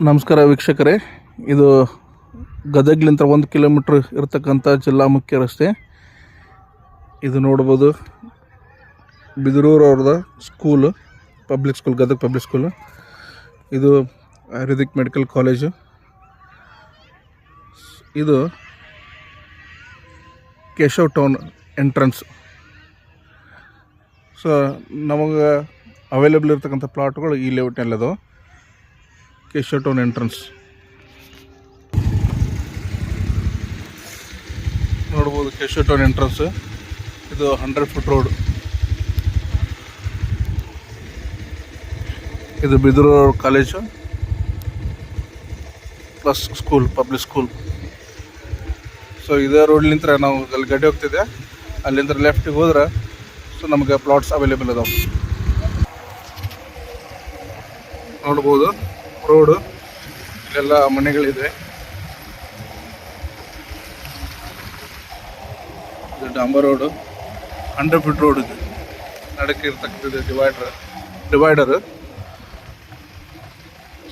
ನಮಸ್ಕಾರ ವೀಕ್ಷಕರೇ, ಇದು ಗದಗ್ಲಿಂದ 1 ಕಿಲೋಮೀಟ್ರ್ ಇರತಕ್ಕಂಥ ಜಿಲ್ಲಾ ಮುಖ್ಯ ರಸ್ತೆ. ಇದು ನೋಡ್ಬೋದು ಬಿದಿರೂರು ಅವ್ರದ school, public school, Gadag public school. ಇದು ಆಯುರ್ವೇದಿಕ್ ಮೆಡಿಕಲ್ ಕಾಲೇಜು. ಇದು ಕೇಶವ್ ಟೌನ್ ಎಂಟ್ರೆನ್ಸ್. ಸೊ ನಮಗೆ ಅವೈಲೇಬಲ್ ಇರ್ತಕ್ಕಂಥ ಪ್ಲಾಟ್ಗಳು ಈ ಲೇಔಟ್ನಲ್ಲದು. ಕೇಶವ್ ಟೌನ್ ಎಂಟ್ರೆನ್ಸ್ ನೋಡ್ಬೋದು. ಕೇಶವ್ ಟೌನ್ ಎಂಟ್ರೆನ್ಸ್ ಇದು 100 ಫುಟ್ ರೋಡ್. ಇದು Bidiruru college plus school, public school. So ಇದೇ ರೋಡ್ಲಿಂದ ನಾವು ಅಲ್ಲಿ ಗಡ್ಡೆ ಹೋಗ್ತಿದ್ದೆ, ಅಲ್ಲಿಂದ ಲೆಫ್ಟಿಗೆ ಹೋದ್ರೆ ಸೊ ನಮಗೆ ಪ್ಲಾಟ್ಸ್ ಅವೈಲೇಬಲ್ ಅದಾವೆ. ನೋಡ್ಬೋದು ರೋಡು, ಇಲ್ಲೆಲ್ಲ ಮನೆಗಳಿದೆ. ಇದು ಡಾಂಬರ್ ರೋಡು, 100 ಫೀಟ್ ರೋಡ್. ಇದು ನಡಕ್ಕೆ ಇರ್ತಕ್ಕಂಥದ್ದು ಡಿವೈಡರ್.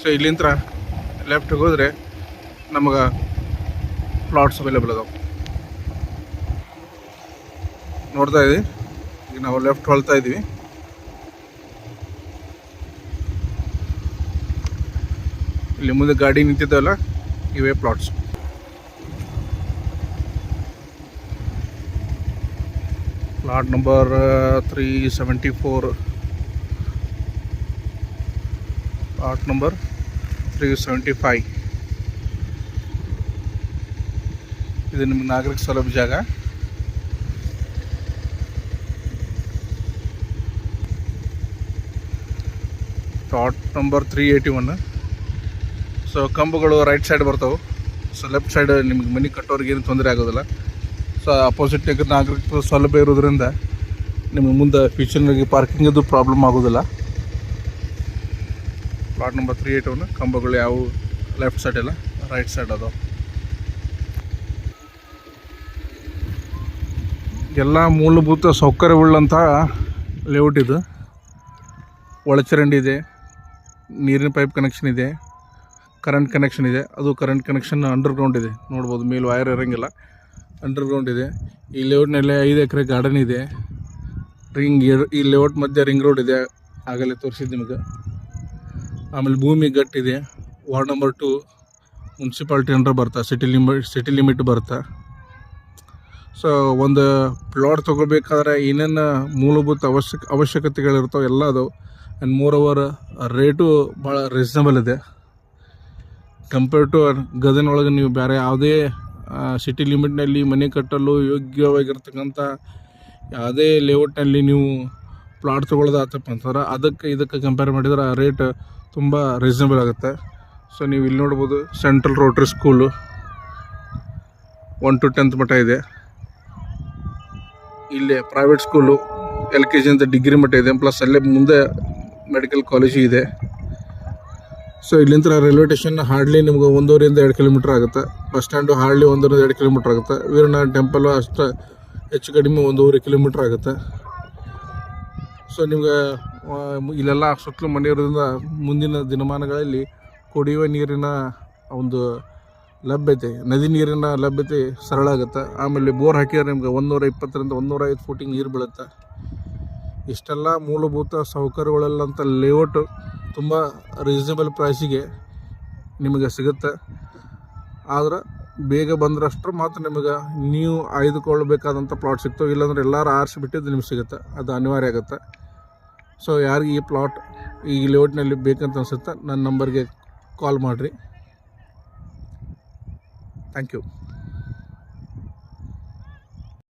ಸೊ ಇಲ್ಲಿಂದ ಲೆಫ್ಟಿಗೆ ಹೋದರೆ ನಮಗೆ ಪ್ಲಾಟ್ಸ್ ಅವೈಲೇಬಲ್ ಅದಾವೆ. ನೋಡ್ತಾ ಇದ್ದೀವಿ, ಈಗ ನಾವು ಲೆಫ್ಟ್ ಹೊಳ್ತಾ ಇದ್ದೀವಿ. ಇಲ್ಲಿ ಮುಂದೆ ಗಾಡಿ ನಿಂತಿದ್ದಾವಲ್ಲ, ಇವೇ plots. Plot number 374, plot number 375. ಇದು ನಿಮ್ಮ ನಾಗರಿಕ ಸೌಲಭ್ಯ ಜಾಗ. Plot number 381. ಸೊ ಕಂಬಗಳು ರೈಟ್ ಸೈಡ್ ಬರ್ತಾವೆ. ಸೊ ಲೆಫ್ಟ್ ಸೈಡ್ ನಿಮ್ಗೆ ಮನೆ ಕಟ್ಟೋರಿಗೆ ಏನು ತೊಂದರೆ ಆಗೋದಿಲ್ಲ. ಸೊ ಅಪೋಸಿಟ್ ನಾಗರಿಕ ಸೌಲಭ್ಯ ಇರೋದ್ರಿಂದ ನಿಮಗೆ ಮುಂದೆ ಫ್ಯೂಚರ್ನಾಗೆ ಪಾರ್ಕಿಂಗದು ಪ್ರಾಬ್ಲಮ್ ಆಗೋದಿಲ್ಲ. Plot number 381. ಕಂಬಗಳು ಯಾವ ಲೆಫ್ಟ್ ಸೈಡ್ ಇಲ್ಲ, ರೈಟ್ ಸೈಡ್ ಅದಾವೆ. ಎಲ್ಲ ಮೂಲಭೂತ ಸೌಕರ್ಯವುಳ್ಳಂಥ ಲೇಔಟ್ ಇದು. ಒಳಚರಂಡಿ ಇದೆ, ನೀರಿನ ಪೈಪ್ ಕನೆಕ್ಷನ್ ಇದೆ, ಕರೆಂಟ್ ಕನೆಕ್ಷನ್ ಇದೆ. ಅದು ಕರೆಂಟ್ ಕನೆಕ್ಷನ್ ಅಂಡರ್ಗ್ರೌಂಡ್ ಇದೆ. ನೋಡ್ಬೋದು, ಮೇಲೆ ವೈರ್ ಇರೋಂಗಿಲ್ಲ, ಅಂಡರ್ಗ್ರೌಂಡ್ ಇದೆ. ಈ ಲೇಔಟ್ನಲ್ಲಿ 5 ಎಕರೆ ಗಾರ್ಡನ್ ಇದೆ. ಈ ಲೇಔಟ್ ಮಧ್ಯೆ ರಿಂಗ್ ರೋಡ್ ಇದೆ, ಆಗಲೇ ತೋರಿಸಿದ್ದು ನಿಮಗೆ. ಆಮೇಲೆ ಭೂಮಿ ಗಟ್ಟಿದೆ. ವಾರ್ಡ್ ನಂಬರ್ 2 ಮುನ್ಸಿಪಾಲ್ಟಿ ಅಂಡರ್ ಬರ್ತಾ, ಸಿಟಿ ಲಿಮಿಟ್ ಬರ್ತಾ. ಸೊ ಒಂದು ಪ್ಲಾಟ್ ತೊಗೋಬೇಕಾದ್ರೆ ಏನೇನು ಮೂಲಭೂತ ಅವಶ್ಯಕತೆಗಳಿರ್ತಾವೆ ಎಲ್ಲ ಅದಾವೆ. ಆ್ಯಂಡ್ ಮೋರ್ ಓವರ್ ರೇಟು ಭಾಳ ರೀಸನಬಲ್ ಇದೆ ಕಂಪೇರ್ ಟು ಗದಗಿನೊಳಗೆ. ನೀವು ಬೇರೆ ಯಾವುದೇ ಸಿಟಿ ಲಿಮಿಟ್ನಲ್ಲಿ ಮನೆ ಕಟ್ಟಲು ಯೋಗ್ಯವಾಗಿರ್ತಕ್ಕಂಥ ಯಾವುದೇ ಲೇಔಟ್ನಲ್ಲಿ ನೀವು ಪ್ಲಾಟ್ ತೊಗೊಳ್ಳೋದಾತಪ್ಪ ಅಂತಂದ್ರೆ ಇದಕ್ಕೆ ಕಂಪೇರ್ ಮಾಡಿದ್ರೆ ರೇಟ್ ತುಂಬ ರೀಸನಬಲ್ ಆಗುತ್ತೆ. ಸೊ ನೀವು ಇಲ್ಲಿ ನೋಡ್ಬೋದು, central rotary school 1 to 10th ಮಟ್ಟ ಇದೆ. ಇಲ್ಲಿ ಪ್ರೈವೇಟ್ ಸ್ಕೂಲು LKG ಅಂತ ಡಿಗ್ರಿ ಮಟ್ಟ ಇದೆ. ಪ್ಲಸ್ ಅಲ್ಲೇ ಮುಂದೆ ಮೆಡಿಕಲ್ ಕಾಲೇಜು ಇದೆ. ಸೊ ಇಲ್ಲಿಂದ ರೈಲ್ವೆ ಸ್ಟೇಷನ್ ಹಾರ್ಡ್ಲಿ ನಿಮ್ಗೆ 1.5 ಇಂದ 2 ಕಿಲೋಮೀಟ್ರ್ ಆಗುತ್ತೆ. ಬಸ್ ಸ್ಟ್ಯಾಂಡು ಹಾರ್ಡ್ಲಿ 1.5 ಇಂದ 2 ಕಿಲೋಮೀಟ್ರ್ ಆಗುತ್ತೆ. ವೀರನಾಥ ಟೆಂಪಲ್ಲು ಅಷ್ಟು ಹೆಚ್ಚು ಕಡಿಮೆ 1.5 ಕಿಲೋಮೀಟ್ರ್ ಆಗುತ್ತೆ. ಸೊ ನಿಮ್ಗೆ ಇಲ್ಲೆಲ್ಲ ಸುತ್ತಲೂ ಮನೆ ಇರೋದ್ರಿಂದ ಮುಂದಿನ ದಿನಮಾನಗಳಲ್ಲಿ ಕುಡಿಯುವ ನೀರಿನ ಒಂದು ಲಭ್ಯತೆ, ನದಿ ನೀರಿನ ಲಭ್ಯತೆ ಸರಳ ಆಗುತ್ತೆ. ಆಮೇಲೆ ಬೋರ್ ಹಾಕಿದ್ರೆ ನಿಮ್ಗೆ 120 ರಿಂದ 150 ಫೂಟಿಗೆ ನೀರು ಬೀಳುತ್ತೆ. ಇಷ್ಟೆಲ್ಲ ಮೂಲಭೂತ ಸೌಕರ್ಯಗಳೆಲ್ಲಂಥ ಲೇಔಟು ತುಂಬ ರೀಸನಬಲ್ ಪ್ರೈಸಿಗೆ ನಿಮಗೆ ಸಿಗುತ್ತೆ. ಆದ್ರೆ ಬೇಗ ಬಂದ್ರಷ್ಟರ ಮಾತ್ರ ನಿಮಗೆ ನೀವು ಆಯ್ದುಕೊಳ್ಬೇಕಾದಂಥ ಪ್ಲಾಟ್ ಸಿಗ್ತವೆ. ಇಲ್ಲಾಂದ್ರೆ ಎಲ್ಲರೂ ಆರಿಸಿಬಿಟ್ಟಿದ್ದು ನಿಮ್ಗೆ ಸಿಗುತ್ತೆ, ಅದು ಅನಿವಾರ್ಯ ಆಗುತ್ತೆ. ಸೊ ಯಾರಿಗೆ ಈ ಪ್ಲಾಟ್ ಈ ಲೇಔಟ್ನಲ್ಲಿ ಬೇಕಂತ ಅನಿಸುತ್ತೆ, ನನ್ನ ನಂಬರ್ಗೆ ಕಾಲ್ ಮಾಡಿರಿ. Thank you.